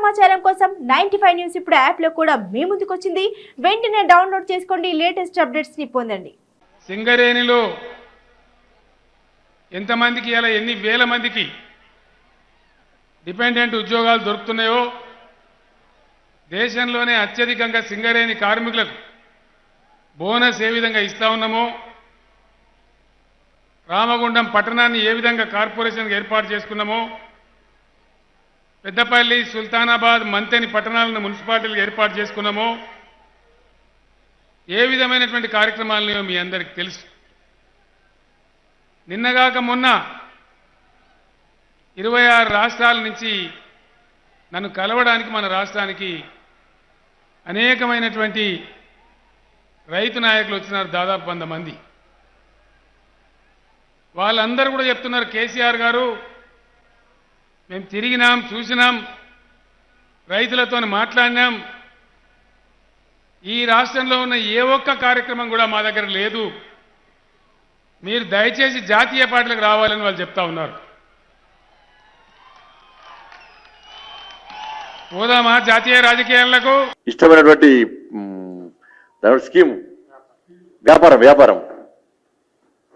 సమాచారం కోసం 95 న్యూస్ ఇప్పుడు యాప్ లో కూడా మీ ముందుకు వచ్చింది. వెంటనే డౌన్లోడ్ చేసుకోండి, లేటెస్ట్ అప్డేట్స్ ని పొందండి. సింగరేణిలో ఎంతమందికి ఇలా ఎన్ని వేల మందికి డిపెండెంట్ ఉద్యోగాలు దొరుకుతున్నాయో, దేశంలోనే అత్యధికంగా సింగరేణి కార్మికులకు బోనస్ ఏ విధంగా ఇస్తా ఉన్నామో, రామగుండం పట్టణాన్ని ఏ విధంగా కార్పొరేషన్గా ఏర్పాటు చేసుకున్నామో, పెద్దపల్లి, సుల్తానాబాద్, మంతెని పట్టణాలను మున్సిపాలిటీలుగా ఏర్పాటు చేసుకున్నామో, ఏ విధమైనటువంటి కార్యక్రమాలను మీ అందరికీ తెలుసు. నిన్నగాక మొన్న 26 రాష్ట్రాల నుంచి నన్ను కలవడానికి మన రాష్ట్రానికి అనేకమైనటువంటి రైతు నాయకులు వచ్చినారు, దాదాపు 100 మంది. వాళ్ళందరూ కూడా చెప్తున్నారు, కేసీఆర్ గారు మేము తిరిగినాం, చూసినాం, రైతులతో మాట్లాడినాం, ఈ రాష్ట్రంలో ఉన్న ఏ ఒక్క కార్యక్రమం కూడా మా దగ్గర లేదు, మీరు దయచేసి జాతీయ పార్టీలకు రావాలని వాళ్ళు చెప్తా ఉన్నారు. పోదామా జాతీయ రాజకీయాలకు? ఇష్టమైనటువంటి స్కీమ్ వ్యాపారం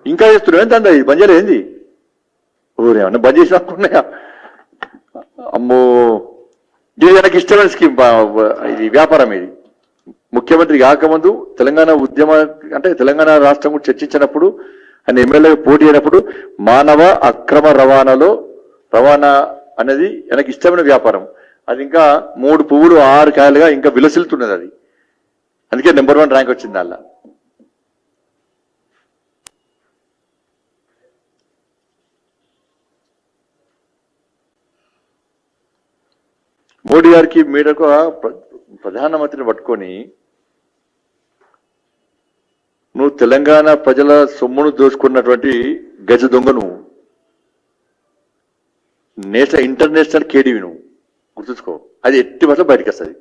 ఇంకా చేస్తున్నావు. ఎంత అందా ఇది బంద్ చేయలేదు? ఊరేమన్నా బంద్ చేసి అనుకున్నాయా? అమ్మో, ఇది నాకు ఇష్టమైన స్కీమ్. ఇది వ్యాపారం. ఇది ముఖ్యమంత్రి కాకముందు తెలంగాణ ఉద్యమ అంటే తెలంగాణ రాష్ట్రం కూడా చర్చించినప్పుడు, ఆయన ఎమ్మెల్యేగా పోటీ అయినప్పుడు మానవ అక్రమ రవాణా అనేది నాకు ఇష్టమైన వ్యాపారం. అది ఇంకా 3 పువ్వులు 6 కాయలుగా ఇంకా విలసిల్తున్నది. అది అందుకే నెంబర్ 1 ర్యాంక్ వచ్చింది. అలా మోడీ గారికి మీడకు ప్రధానమంత్రిని పట్టుకొని, నువ్వు తెలంగాణ ప్రజల సొమ్మును దోచుకున్నటువంటి గజ దొంగ, నువ్వు ఇంటర్నేషనల్ కేడీవి, నువ్వు గుర్తుంచుకో. అది ఎట్టి పట్ల బయటకు వస్తుంది.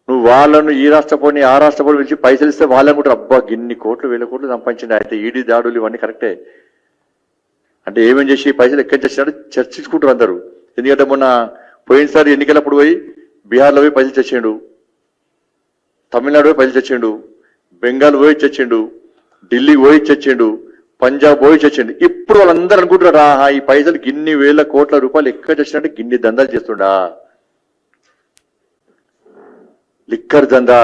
నువ్వు వాళ్ళను ఈ రాష్ట్రపోని ఆ రాష్ట్రపోని పిలిచి పైసలు ఇస్తే వాళ్ళని కూడా అబ్బా గిన్ని కోట్లు 1000 కోట్లు సంపాదించండి, అయితే ఈడీ దాడులు ఇవన్నీ కరెక్టే అంటే ఏమేం చేసి పైసలు ఎక్కడి చేసినాడు చర్చించుకుంటారు అందరూ. ఎందుకంటే మొన్న పోయినసారి ఎన్నికలప్పుడు పోయి బీహార్లో పోయి పైసలు తెచ్చిండు, తమిళనాడు పోయి పైసలు తెచ్చిండు, బెంగాల్ పోయి తెచ్చిండు, ఢిల్లీ పోయి తెచ్చిండు, పంజాబ్ పోయి తెచ్చిండు. ఇప్పుడు వాళ్ళందరూ అనుకుంటారు, ఆహా ఈ పైసలు గిన్ని 1000 కోట్ల రూపాయలు ఎక్కడ తెచ్చినట్టు గిన్ని దందాలు చేస్తుండా, లిక్కర్ దందా.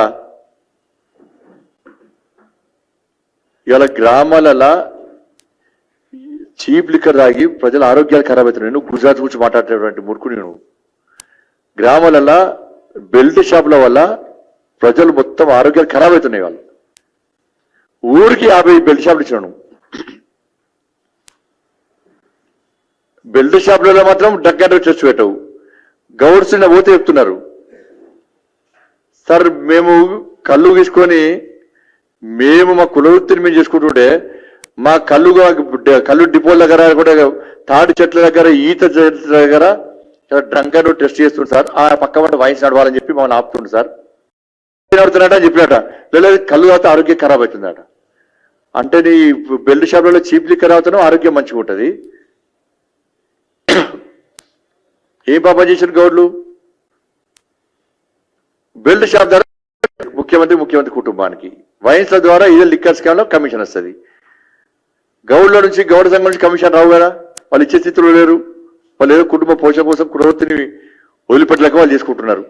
ఇవాళ గ్రామాలలో చీప్ లిక్కర్ తాగి ప్రజల ఆరోగ్యాలు ఖరాబ్ అవుతున్నాయి. నువ్వు గుజరాత్ గురించి మాట్లాడేటువంటి మురుకుని. నువ్వు గ్రామాలలో బెల్ట్ షాపుల వల్ల ప్రజలు మొత్తం ఆరోగ్యాలు ఖరాబ్ అవుతున్నాయి. వాళ్ళు ఊరికి 50 బెల్ట్ షాపులు ఇచ్చినాను. బెల్ట్ షాపులలో మాత్రం డ్రగ్ అండ్ టెస్ట్ పెట్టవు. గౌడ్స్ పోతే చెప్తున్నారు, సార్ మేము కళ్ళు తీసుకొని మేము మా కులవృత్తిని మేము చేసుకుంటుంటే మా కళ్ళు డిపోల దగ్గర కూడా తాడి చెట్ల దగ్గర ఈత చెట్ల దగ్గర డ్రంక్ అండ్ టెస్ట్ చేస్తుంది సార్, ఆ పక్క వంట వాయిస్ నడవాలని చెప్పి మమ్మల్ని ఆపుతుంది సార్. నడుతున్నట అని చెప్పినట, లేదు కళ్ళు తాగితే ఆరోగ్యం ఖరాబ్ అవుతుందట. అంటే నీ బెల్ట్ షాప్లలో చీప్ లిక్కర్ అవుతానో ఆరోగ్యం మంచిగా ఉంటుంది. ఏం పాపం చేసిన గౌడ్లు? బెల్ట్ షాప్ ద్వారా ముఖ్యమంత్రి కుటుంబానికి వైన్స్ల ద్వారా ఇదే లిక్కర్ స్కామ్ లో కమిషన్ వస్తుంది. గౌడ్ల నుంచి గౌడ సంఘం నుంచి కమిషన్ రావు కదా, వాళ్ళు ఇచ్చే స్థితిలో లేరు. వాళ్ళు ఏదో కుటుంబ పోషణ కోసం కులవృత్తిని వదిలిపెట్టలేక వాళ్ళు చేసుకుంటున్నారు.